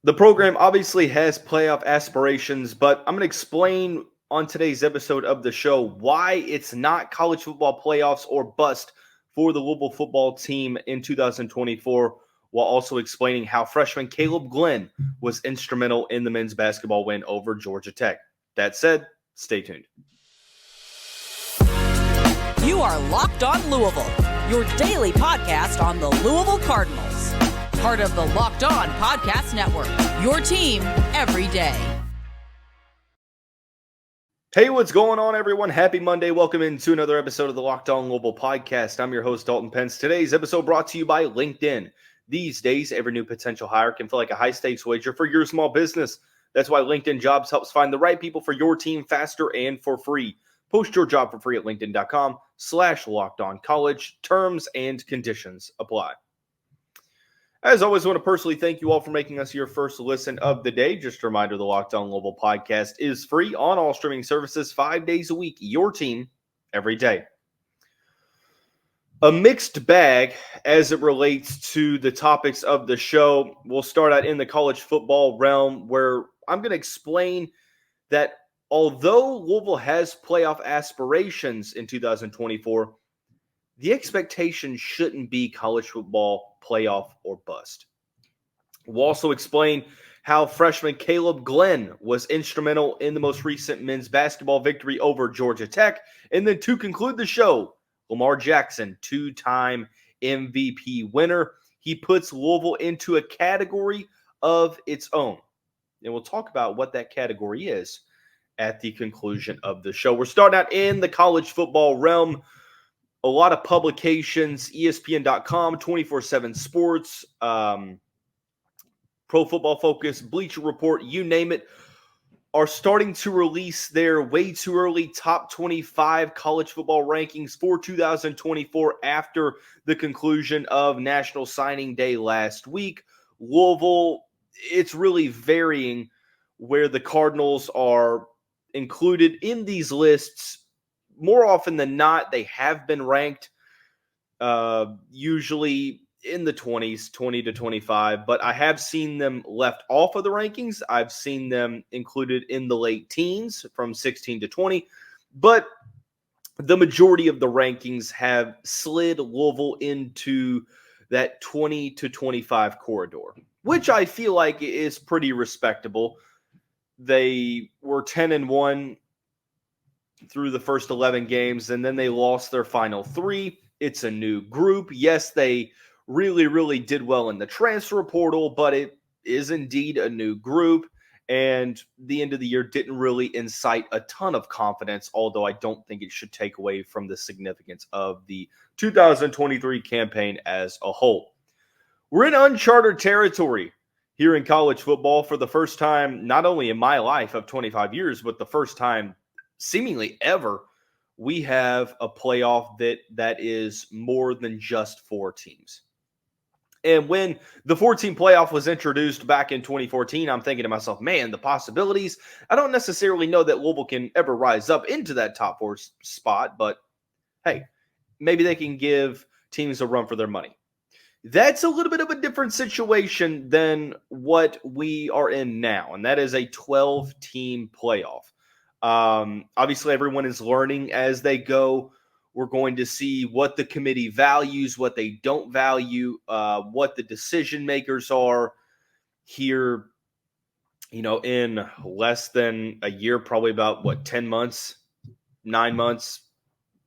The program obviously has playoff aspirations, but I'm going to explain on today's episode of the show why it's not college football playoffs or bust for the Louisville football team in 2024, while also explaining how freshman Kaleb Glenn was instrumental in the men's basketball win over Georgia Tech. That said, stay tuned. You are Locked On Louisville, your daily podcast on the Louisville Cardinals. Part of the Locked On Podcast Network, your team every day. Hey, what's going on, everyone? Happy Monday. Welcome into another episode of the Locked On Louisville podcast. I'm your host, Dalton Pence. Today's episode brought to you by LinkedIn. These days, every new potential hire can feel like a high-stakes wager for your small business. That's why LinkedIn Jobs helps find the right people for your team faster and for free. Post your job for free at linkedin.com/lockedoncollege. Terms and conditions apply. As always, I want to personally thank you all for making us your first listen of the day. Just a reminder, the Locked On Louisville podcast is free on all streaming services 5 days a week. Your team every day. A mixed bag as it relates to the topics of the show. We'll start out in the college football realm, where I'm going to explain that although Louisville has playoff aspirations in 2024, the expectation shouldn't be college football playoff or bust. We'll also explain how freshman Kaleb Glenn was instrumental in the most recent men's basketball victory over Georgia Tech. And then to conclude the show, Lamar Jackson, two-time MVP winner. He puts Louisville into a category of its own. And we'll talk about what that category is at the conclusion of the show. We're starting out in the college football realm. A lot of publications, ESPN.com, 24/7 Sports, Pro Football Focus, Bleacher Report, you name it, are starting to release their way too early top 25 college football rankings for 2024 after the conclusion of National Signing Day last week. Louisville, it's really varying where the Cardinals are included in these lists. More often than not, they have been ranked usually in the 20s, 20 to 25, but I have seen them left off of the rankings. I've seen them included in the late teens from 16 to 20, but the majority of the rankings have slid Louisville into that 20 to 25 corridor, which I feel like is pretty respectable. They were 10-1 through the first 11 games, and then they lost their final 3. It's a new group. Yes, they really did well in the transfer portal, but it is indeed a new group, and the end of the year didn't really incite a ton of confidence, although I don't think it should take away from the significance of the 2023 campaign as a whole. We're in uncharted territory here in college football for the first time, not only in my life of 25 years, but the first time seemingly ever we have a playoff that is more than just 4 teams. And when the 4-team playoff was introduced back in 2014, I'm thinking to myself, man, the possibilities. I don't necessarily know that Louisville can ever rise up into that top 4 spot, but hey, maybe they can give teams a run for their money. That's a little bit of a different situation than what we are in now, and that is a 12-team playoff. Obviously, everyone is learning as they go. We're going to see what the committee values, what they don't value, what the decision makers are here, in less than a year, probably about 10 months, 9 months,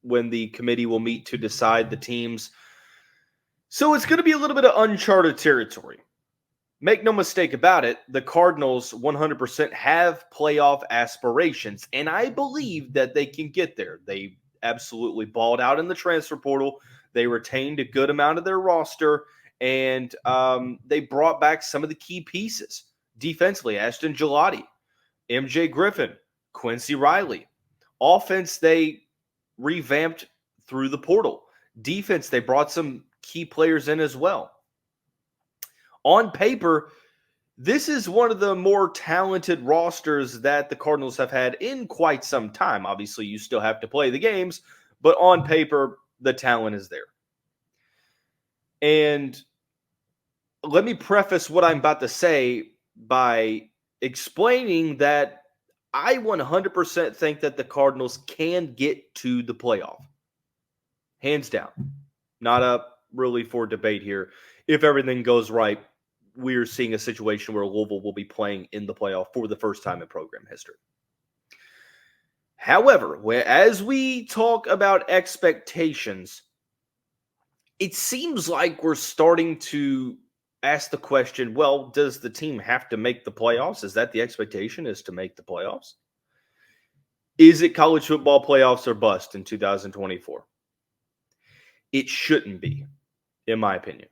when the committee will meet to decide the teams. So it's going to be a little bit of uncharted territory. Make no mistake about it, the Cardinals 100% have playoff aspirations, and I believe that they can get there. They absolutely balled out in the transfer portal. They retained a good amount of their roster, and they brought back some of the key pieces. Defensively, Ashton Gelati, MJ Griffin, Quincy Riley. Offense, they revamped through the portal. Defense, they brought some key players in as well. On paper, this is one of the more talented rosters that the Cardinals have had in quite some time. Obviously, you still have to play the games, but on paper, the talent is there. And let me preface what I'm about to say by explaining that I 100% think that the Cardinals can get to the playoff. Hands down. Not up really for debate here. If everything goes right, we're seeing a situation where Louisville will be playing in the playoff for the first time in program history. However, as we talk about expectations, it seems like we're starting to ask the question, well, does the team have to make the playoffs? Is that the expectation, is to make the playoffs? Is it college football playoffs or bust in 2024? It shouldn't be, in my opinion.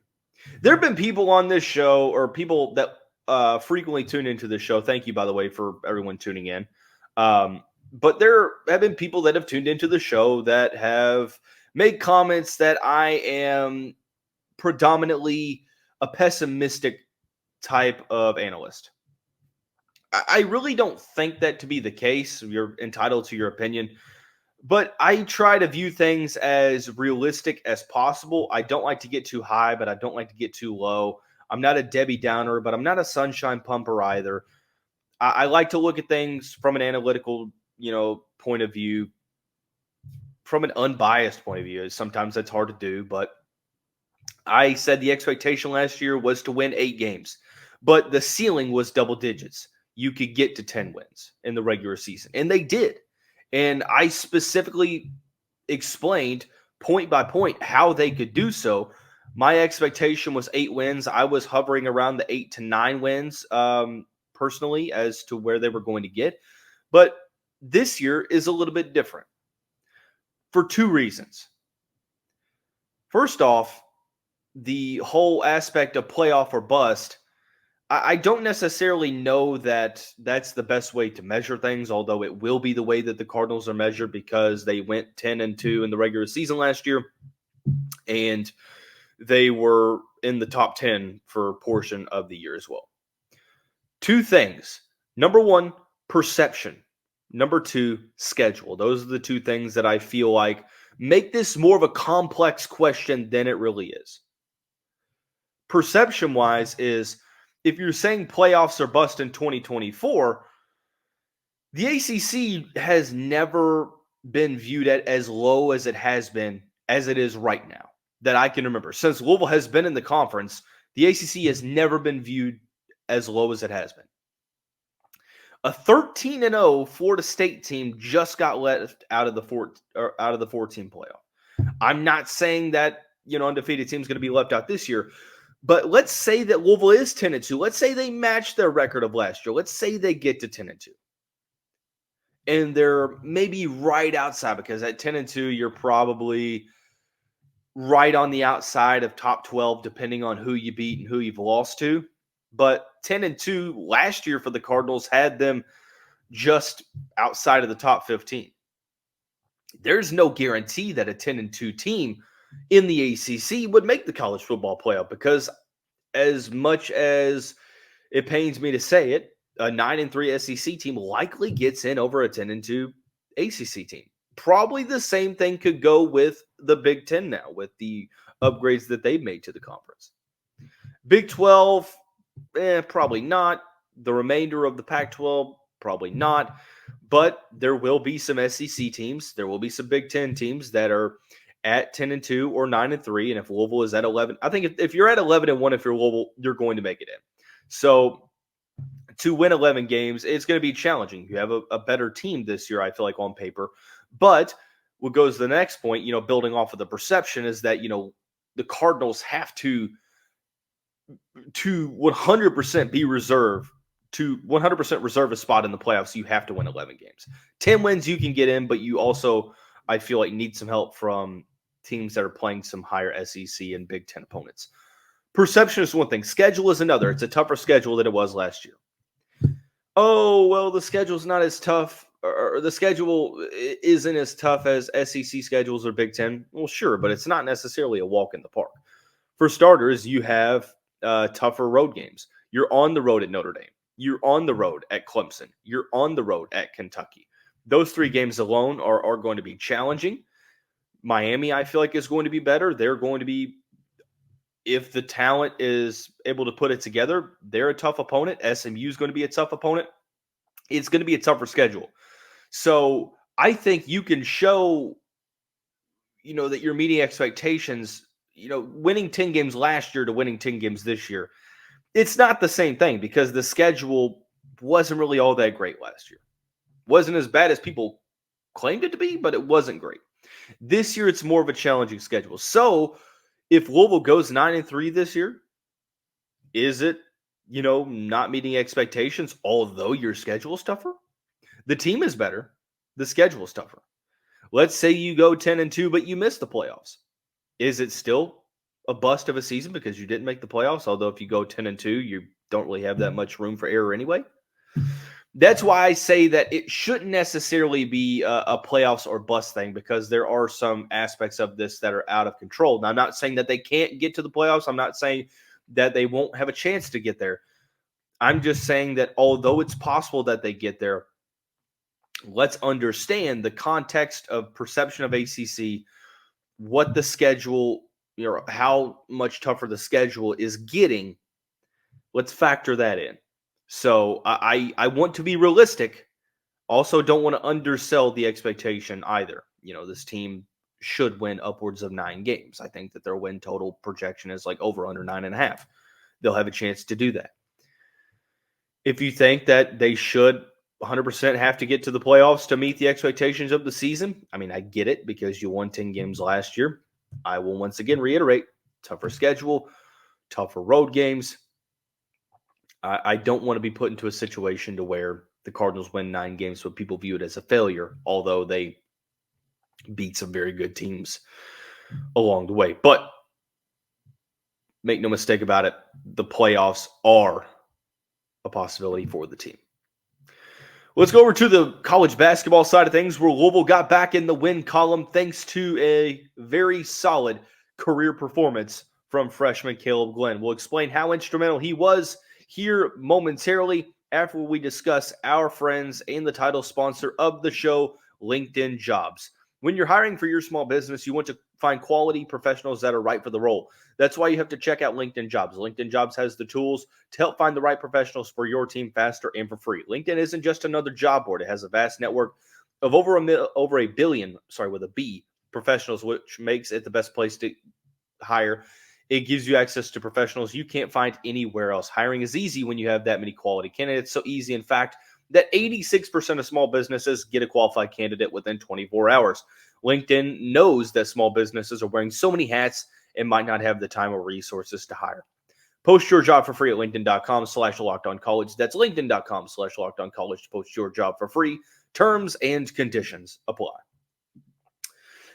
There have been people on this show, or people that frequently tune into this show. Thank you, by the way, for everyone tuning in. But there have been people that have tuned into the show that have made comments that I am predominantly a pessimistic type of analyst. I really don't think that to be the case. You're entitled to your opinion. But I try to view things as realistic as possible. I don't like to get too high, but I don't like to get too low. I'm not a Debbie Downer, but I'm not a sunshine pumper either. I like to look at things from an analytical, point of view, from an unbiased point of view. Sometimes that's hard to do, but I said the expectation last year was to win 8 games, but the ceiling was double digits. You could get to 10 wins in the regular season, and they did. And I specifically explained point by point how they could do so. My expectation was 8 wins. I was hovering around the 8 to 9 wins personally as to where they were going to get. But this year is a little bit different for 2 reasons. First off, the whole aspect of playoff or bust, I don't necessarily know that that's the best way to measure things, although it will be the way that the Cardinals are measured because they went 10-2 in the regular season last year, and they were in the top 10 for a portion of the year as well. 2 things. Number 1, perception. Number 2, schedule. Those are the 2 things that I feel like make this more of a complex question than it really is. Perception-wise is, if you're saying playoffs are bust in 2024, the ACC has never been viewed at as low as it has been, as it is right now, that I can remember. Since Louisville has been in the conference, the ACC has never been viewed as low as it has been. A 13-0 Florida State team just got left out of the 14 playoff. I'm not saying that undefeated team is going to be left out this year. But let's say that Louisville is 10-2. Let's say they match their record of last year. Let's say they get to 10-2. And they're maybe right outside, because at 10-2, you're probably right on the outside of top 12, depending on who you beat and who you've lost to. But 10-2 last year for the Cardinals had them just outside of the top 15. There's no guarantee that a 10-2 team in the ACC would make the college football playoff, because as much as it pains me to say it, a 9-3 SEC team likely gets in over a 10-2 ACC team. Probably the same thing could go with the Big Ten now, with the upgrades that they've made to the conference. Big 12, probably not. The remainder of the Pac-12, probably not. But there will be some SEC teams. There will be some Big Ten teams that are at 10-2 or 9-3, and if Louisville is at 11, I think if you're at 11-1, if you're Louisville, you're going to make it in. So to win 11 games, it's going to be challenging. You have a better team this year, I feel like, on paper. But what goes to the next point, building off of the perception, is that the Cardinals have to 100% be reserved, to 100% reserve a spot in the playoffs. You have to win 11 games. 10 wins you can get in, but you also, I feel like, need some help from teams that are playing some higher SEC and Big Ten opponents. Perception is one thing. Schedule is another. It's a tougher schedule than it was last year. Oh, well, the schedule's not as tough, or the schedule isn't as tough as SEC schedules or Big Ten. Well, sure, but it's not necessarily a walk in the park. For starters, you have tougher road games. You're on the road at Notre Dame. You're on the road at Clemson. You're on the road at Kentucky. Those 3 games alone are going to be challenging. Miami, I feel like, is going to be better. They're going to be if the talent is able to put it together, they're a tough opponent. SMU is going to be a tough opponent. It's going to be a tougher schedule. So I think you can show, that you're meeting expectations, winning 10 games last year to winning 10 games this year. It's not the same thing because the schedule wasn't really all that great last year. Wasn't as bad as people claimed it to be, but it wasn't great. This year, it's more of a challenging schedule. So if Louisville goes 9-3 this year, is it, not meeting expectations, although your schedule is tougher? The team is better. The schedule is tougher. Let's say you go 10-2, but you miss the playoffs. Is it still a bust of a season because you didn't make the playoffs? Although if you go 10-2, you don't really have that much room for error anyway. That's why I say that it shouldn't necessarily be a playoffs or bust thing because there are some aspects of this that are out of control. Now, I'm not saying that they can't get to the playoffs. I'm not saying that they won't have a chance to get there. I'm just saying that although it's possible that they get there, let's understand the context of perception of ACC, what the schedule, how much tougher the schedule is getting. Let's factor that in. So I want to be realistic. Also, don't want to undersell the expectation either. This team should win upwards of 9 games. I think that their win total projection is like over under 9.5. They'll have a chance to do that. If you think that they should 100% have to get to the playoffs to meet the expectations of the season, I get it because you won 10 games last year. I will once again reiterate, tougher schedule, tougher road games. I don't want to be put into a situation to where the Cardinals win 9 games, so people view it as a failure, although they beat some very good teams along the way. But make no mistake about it, the playoffs are a possibility for the team. Let's go over to the college basketball side of things, where Louisville got back in the win column thanks to a very solid career performance from freshman Kaleb Glenn. We'll explain how instrumental he was here momentarily after we discuss our friends and the title sponsor of the show, LinkedIn Jobs. When you're hiring for your small business, you want to find quality professionals that are right for the role. That's why you have to check out LinkedIn Jobs. LinkedIn Jobs has the tools to help find the right professionals for your team faster and for free. LinkedIn isn't just another job board. It has a vast network of over a billion, with a B, professionals, which makes it the best place to hire. It gives you access to professionals you can't find anywhere else. Hiring is easy when you have that many quality candidates. So easy, in fact, that 86% of small businesses get a qualified candidate within 24 hours. LinkedIn knows that small businesses are wearing so many hats and might not have the time or resources to hire. Post your job for free at linkedin.com/lockedoncollege. That's linkedin.com/lockedoncollege to post your job for free. Terms and conditions apply.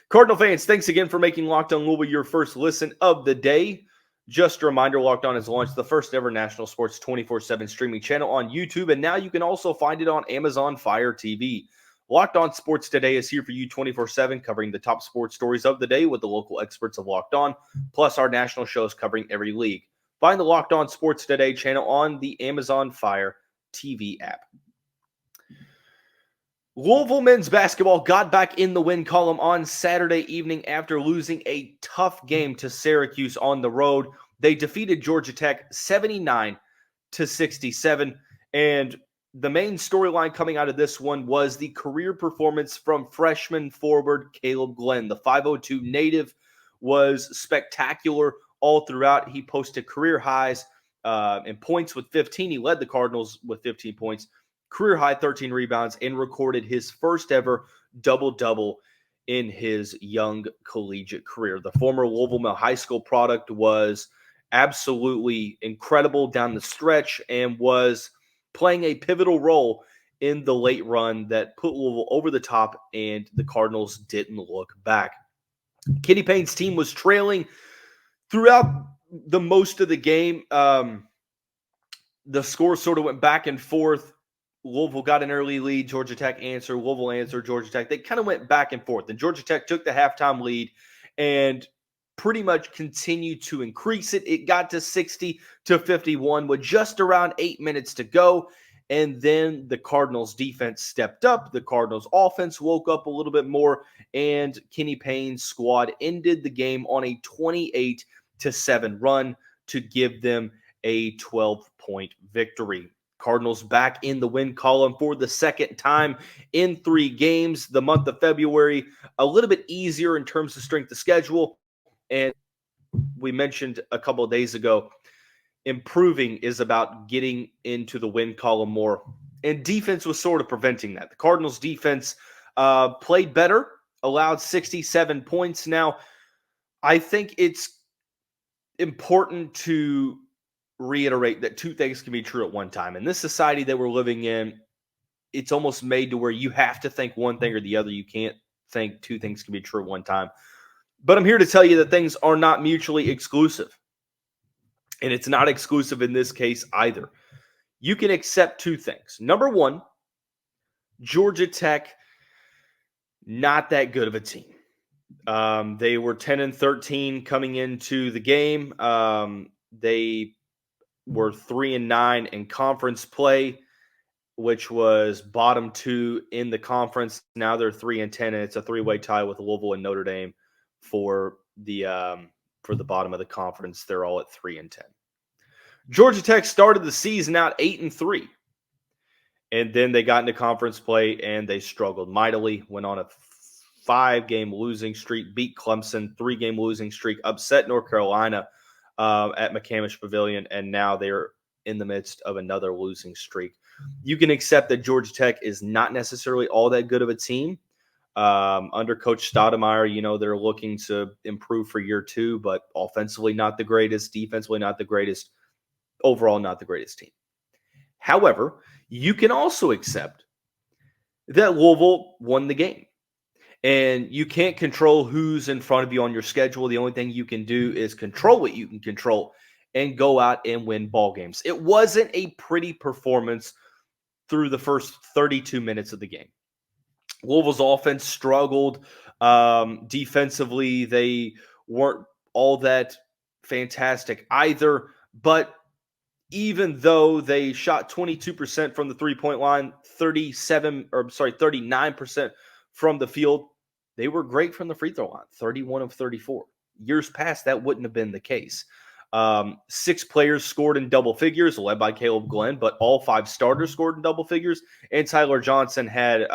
Cardinal fans, thanks again for making Locked On Louisville your first listen of the day. Just a reminder, Locked On has launched the first ever national sports 24/7 streaming channel on YouTube, and now you can also find it on Amazon Fire TV. Locked On Sports Today is here for you 24/7, covering the top sports stories of the day with the local experts of Locked On, plus our national shows covering every league. Find the Locked On Sports Today channel on the Amazon Fire TV app. Louisville men's basketball got back in the win column on Saturday evening after losing a tough game to Syracuse on the road. They defeated Georgia Tech 79-67, and the main storyline coming out of this one was the career performance from freshman forward Kaleb Glenn. The 502 native was spectacular all throughout. He posted career highs in points with 15. He led the Cardinals with 15 points. Career high 13 rebounds, and recorded his first ever double-double in his young collegiate career. The former Louisville High School product was absolutely incredible down the stretch and was playing a pivotal role in the late run that put Louisville over the top, and the Cardinals didn't look back. Kenny Payne's team was trailing throughout the most of the game. The score sort of went back and forth. Louisville got an early lead. Georgia Tech answered. Louisville answered. Georgia Tech. They kind of went back and forth. And Georgia Tech took the halftime lead and pretty much continued to increase it. It got to 60-51 with just around 8 minutes to go. And then the Cardinals defense stepped up. The Cardinals offense woke up a little bit more. And Kenny Payne's squad ended the game on a 14-7 run to give them a 12-point victory. Cardinals back in the win column for the second time in 3 games. The month of February, a little bit easier in terms of strength of schedule. And we mentioned a couple of days ago, improving is about getting into the win column more. And defense was sort of preventing that. The Cardinals defense played better, allowed 67 points. Now, I think it's important to reiterate that 2 things can be true at one time. In this society that we're living in, it's almost made to where you have to think one thing or the other. You can't think 2 things can be true at one time. But I'm here to tell you that things are not mutually exclusive. And it's not exclusive in this case either. You can accept 2 things. Number one, Georgia Tech, not that good of a team. They were 10-13 coming into the game. They were 3-9 in conference play, which was bottom 2 in the conference. Now they're 3-10, and it's a 3-way tie with Louisville and Notre Dame for the bottom of the conference. They're all at 3-10. Georgia Tech started the season out 8-3, and then they got into conference play and they struggled mightily. Went on a 5-game losing streak, beat Clemson, 3-game losing streak, upset North Carolina at McCamish Pavilion, and now they're in the midst of another losing streak. You can accept that Georgia Tech is not necessarily all that good of a team. Under Coach Stoudemire, they're looking to improve for year 2, but offensively not the greatest, defensively not the greatest, overall not the greatest team. However, you can also accept that Louisville won the game. And you can't control who's in front of you on your schedule. The only thing you can do is control what you can control and go out and win ball games. It wasn't a pretty performance through the first 32 minutes of the game. Louisville's offense struggled. Defensively, they weren't all that fantastic either. But even though they shot 22% from the three-point line, 39% from the field, they were great from the free throw line, 31 of 34. Years past, that wouldn't have been the case. 6 players scored in double figures, led by Kaleb Glenn, but all 5 starters scored in double figures, and Ty-Laur Johnson had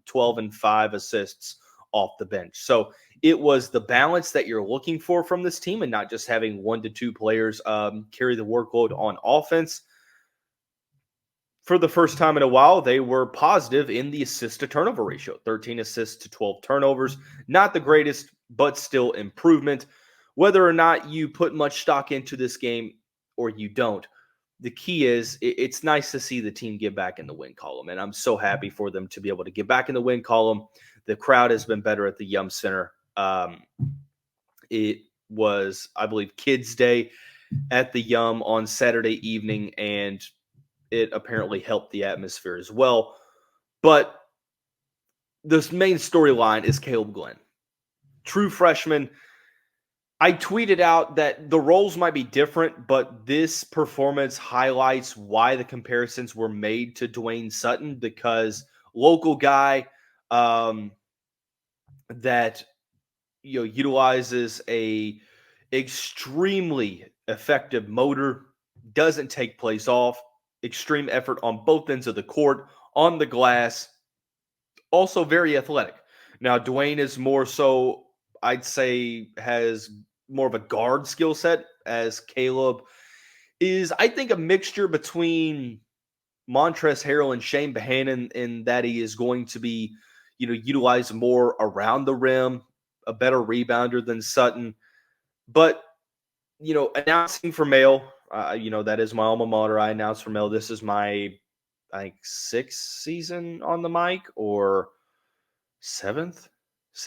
12 and 5 assists off the bench. So it was the balance that you're looking for from this team, and not just having 1 to 2 players carry the workload on offense. For the first time in a while, they were positive in the assist-to-turnover ratio, 13 assists to 12 turnovers. Not the greatest, but still improvement. Whether or not you put much stock into this game or you don't, the key is it's nice to see the team get back in the win column, and I'm so happy for them to be able to get back in the win column. The crowd has been better at the Yum Center. It was, I believe, Kids Day at the Yum on Saturday evening, and it apparently helped the atmosphere as well. But the main storyline is Kaleb Glenn. True freshman. I tweeted out that the roles might be different, but this performance highlights why the comparisons were made to Dwayne Sutton, because local guy that utilizes a extremely effective motor, doesn't take plays off, extreme effort on both ends of the court, on the glass, also very athletic. Now, Dwayne is more so, I'd say, has more of a guard skill set, as Kaleb is, I think, a mixture between Montrezl Harrell and Shane Bohannon, in that he is going to be, utilized more around the rim, a better rebounder than Sutton. But, announcing for Mail, that is my alma mater. I announced for Mail. This is my, I think, 6th season on the mic, or 6th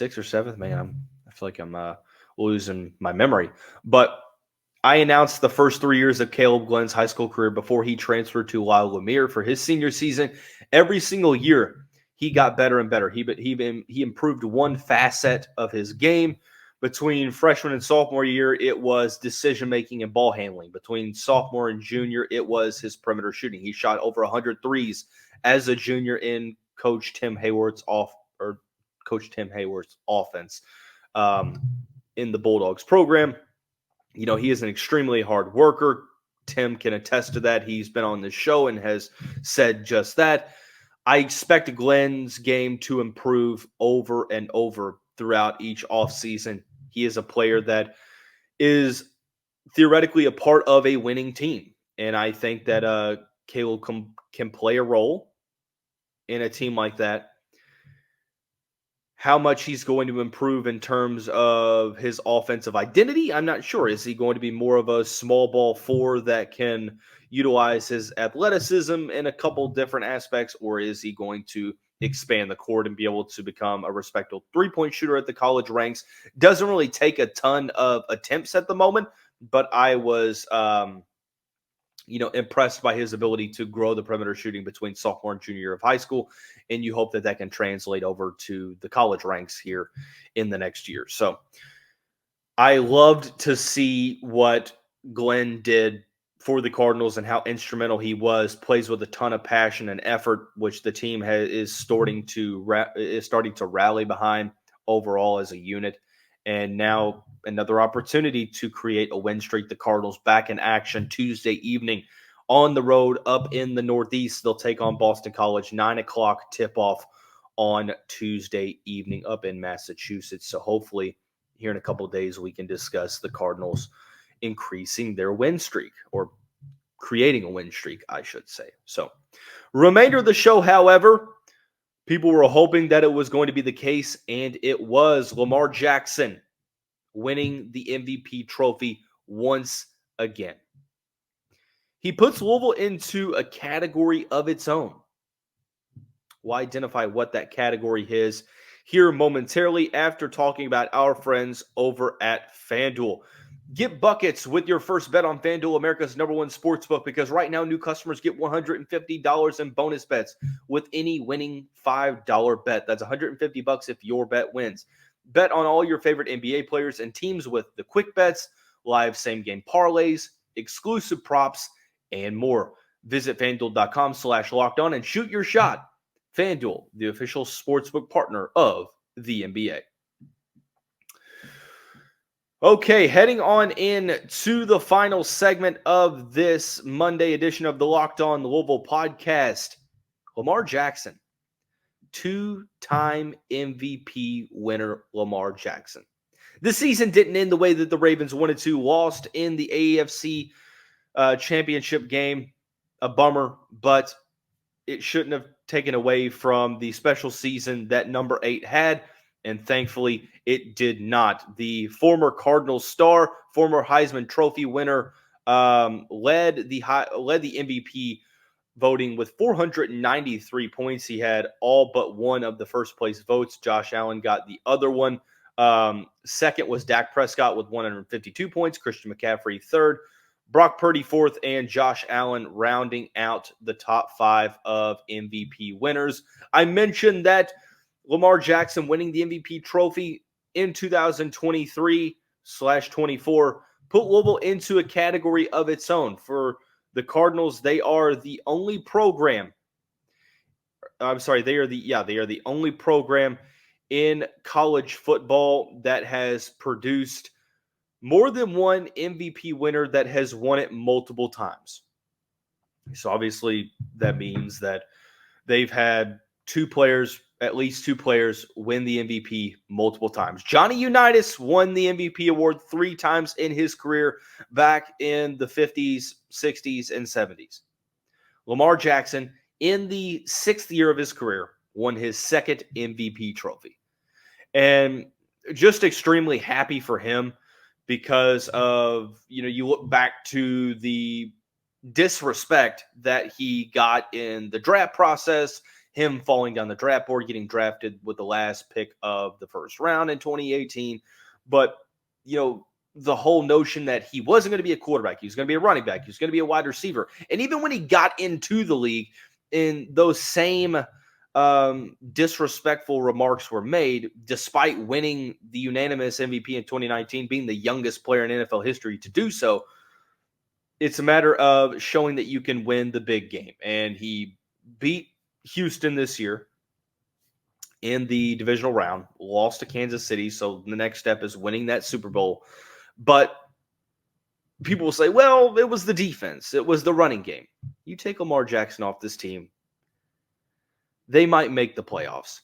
or 7th. Man, I feel like I'm losing my memory. But I announced the first 3 years of Kaleb Glenn's high school career before he transferred to Lyle Lemire for his senior season. Every single year, he got better and better. He improved one facet of his game. Between freshman and sophomore year, it was decision-making and ball handling. Between sophomore and junior, it was his perimeter shooting. He shot over 100 threes as a junior in Coach Tim Hayward's offense in the Bulldogs program. He is an extremely hard worker. Tim can attest to that. He's been on the show and has said just that. I expect Glenn's game to improve over and over throughout each offseason. He is a player that is theoretically a part of a winning team. And I think that Kaleb can play a role in a team like that. How much he's going to improve in terms of his offensive identity, I'm not sure. Is he going to be more of a small ball four that can utilize his athleticism in a couple different aspects, or is he going to expand the court and be able to become a respectable three-point shooter at the college ranks? Doesn't really take a ton of attempts at the moment, but I was impressed by his ability to grow the perimeter shooting between sophomore and junior year of high school. And you hope that that can translate over to the college ranks here in the next year. So I loved to see what Glenn did for the Cardinals and how instrumental he was. Plays with a ton of passion and effort, which the team is starting to rally behind overall as a unit. And now another opportunity to create a win streak. The Cardinals back in action Tuesday evening on the road up in the Northeast. They'll take on Boston College, 9 o'clock tip-off on Tuesday evening up in Massachusetts. So hopefully here in a couple of days we can discuss the Cardinals increasing their win streak, or creating a win streak, I should say. So remainder of the show, however, people were hoping that it was going to be the case, and it was. Lamar Jackson winning the MVP trophy once again. He puts Louisville into a category of its own. We'll identify what that category is here momentarily after talking about our friends over at FanDuel. Get buckets with your first bet on FanDuel, America's #1 sportsbook, because right now new customers get $150 in bonus bets with any winning $5 bet. That's $150 if your bet wins. Bet on all your favorite NBA players and teams with the quick bets, live same-game parlays, exclusive props, and more. Visit FanDuel.com/lockedon and shoot your shot. FanDuel, the official sportsbook partner of the NBA. Okay, heading on in to the final segment of this Monday edition of the Locked On Louisville podcast. Lamar Jackson, two-time MVP winner Lamar Jackson. This season didn't end the way that the Ravens wanted to. Lost in the AFC championship game. A bummer, but it shouldn't have taken away from the special season that number 8 had. And thankfully, it did not. The former Cardinals star, former Heisman Trophy winner, led the MVP voting with 493 points. He had all but one of the first place votes. Josh Allen got the other one. Second was Dak Prescott with 152 points. Christian McCaffrey third. Brock Purdy fourth, and Josh Allen rounding out the top 5 of MVP winners. I mentioned that Lamar Jackson winning the MVP trophy in 2023/24 put Louisville into a category of its own. For the Cardinals, they are the only program. They are the only program in college football that has produced more than one MVP winner that has won it multiple times. So obviously that means that they've had at least two players win the MVP multiple times. Johnny Unitas won the MVP award 3 times in his career back in the 50s, 60s, and 70s. Lamar Jackson, in the 6th year of his career, won his 2nd MVP trophy. And just extremely happy for him because of, you look back to the disrespect that he got in the draft process, him falling down the draft board, getting drafted with the last pick of the first round in 2018. But, the whole notion that he wasn't going to be a quarterback, he was going to be a running back, he was going to be a wide receiver. And even when he got into the league, in those same disrespectful remarks were made, despite winning the unanimous MVP in 2019, being the youngest player in NFL history to do so. It's a matter of showing that you can win the big game. And he beat Houston this year in the divisional round, lost to Kansas City. So the next step is winning that Super Bowl. But people will say, well, it was the defense. It was the running game. You take Lamar Jackson off this team, they might make the playoffs,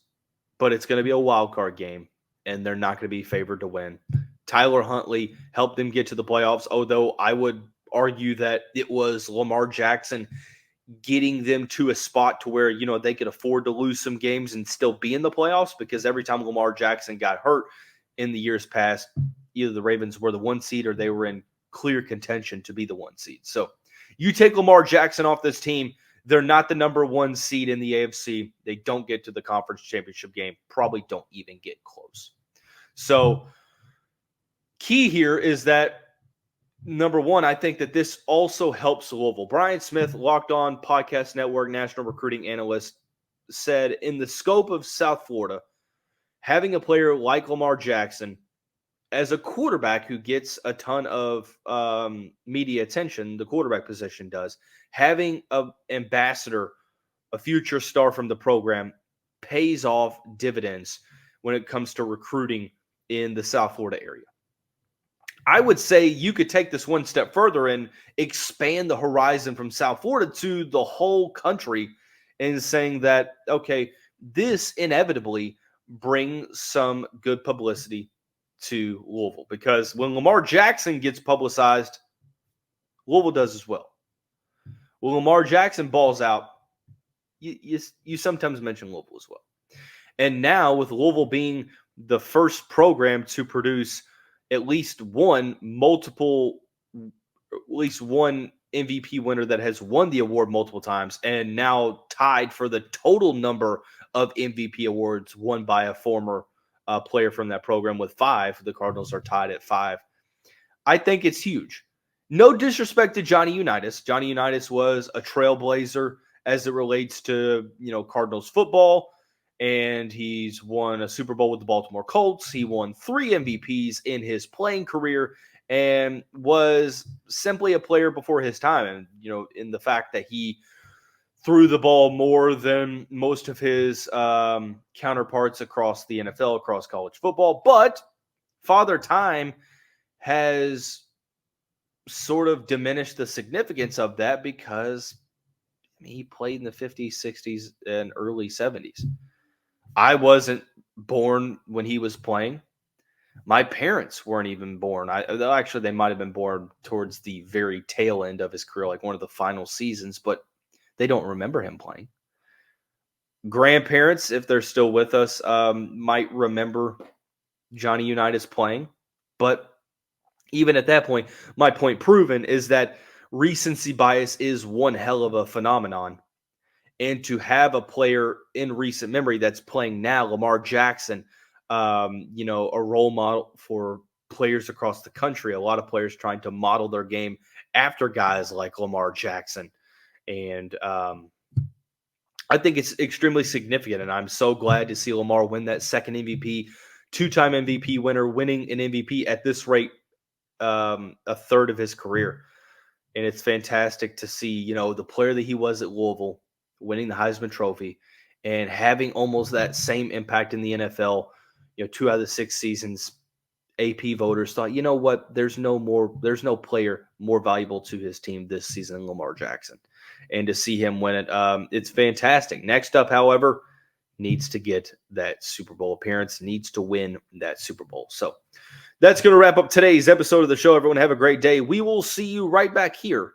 but it's going to be a wild card game, and they're not going to be favored to win. Ty-Laur Huntley helped them get to the playoffs, although I would argue that it was Lamar Jackson getting them to a spot to where, they could afford to lose some games and still be in the playoffs, because every time Lamar Jackson got hurt in the years past, either the Ravens were the 1 seed or they were in clear contention to be the 1 seed. So you take Lamar Jackson off this team, they're not the number 1 seed in the AFC. They don't get to the conference championship game, probably don't even get close. So key here is that, number one, I think that this also helps Louisville. Brian Smith, Locked On Podcast Network national recruiting analyst, said in the scope of South Florida, having a player like Lamar Jackson as a quarterback who gets a ton of media attention, the quarterback position does, having an ambassador, a future star from the program, pays off dividends when it comes to recruiting in the South Florida area. I would say you could take this one step further and expand the horizon from South Florida to the whole country, and saying that, okay, this inevitably brings some good publicity to Louisville, because when Lamar Jackson gets publicized, Louisville does as well. When Lamar Jackson balls out, you sometimes mention Louisville as well. And now with Louisville being the first program to produce at least one MVP winner that has won the award multiple times, and now tied for the total number of MVP awards won by a former player from that program with 5. The Cardinals are tied at 5. I think it's huge. No disrespect to Johnny Unitas. Johnny Unitas was a trailblazer as it relates to, Cardinals football. And he's won a Super Bowl with the Baltimore Colts. He won 3 MVPs in his playing career and was simply a player before his time. And, in the fact that he threw the ball more than most of his counterparts across the NFL, across college football. But Father Time has sort of diminished the significance of that, because he played in the 50s, 60s, and early 70s. I wasn't born when he was playing. My parents weren't even born. Actually, they might have been born towards the very tail end of his career, like one of the final seasons, but they don't remember him playing. Grandparents, if they're still with us, might remember Johnny Unitas playing. But even at that point, my point proven is that recency bias is one hell of a phenomenon. And to have a player in recent memory that's playing now, Lamar Jackson, a role model for players across the country, a lot of players trying to model their game after guys like Lamar Jackson. And I think it's extremely significant, and I'm so glad to see Lamar win that second MVP, 2-time MVP winner, winning an MVP at this rate, a third of his career. And it's fantastic to see, the player that he was at Louisville, winning the Heisman Trophy and having almost that same impact in the NFL. 2 out of the 6 seasons, AP voters thought, you know what, there's no player more valuable to his team this season than Lamar Jackson. And to see him win it, it's fantastic. Next up, however, needs to get that Super Bowl appearance, needs to win that Super Bowl. So that's going to wrap up today's episode of the show. Everyone have a great day. We will see you right back here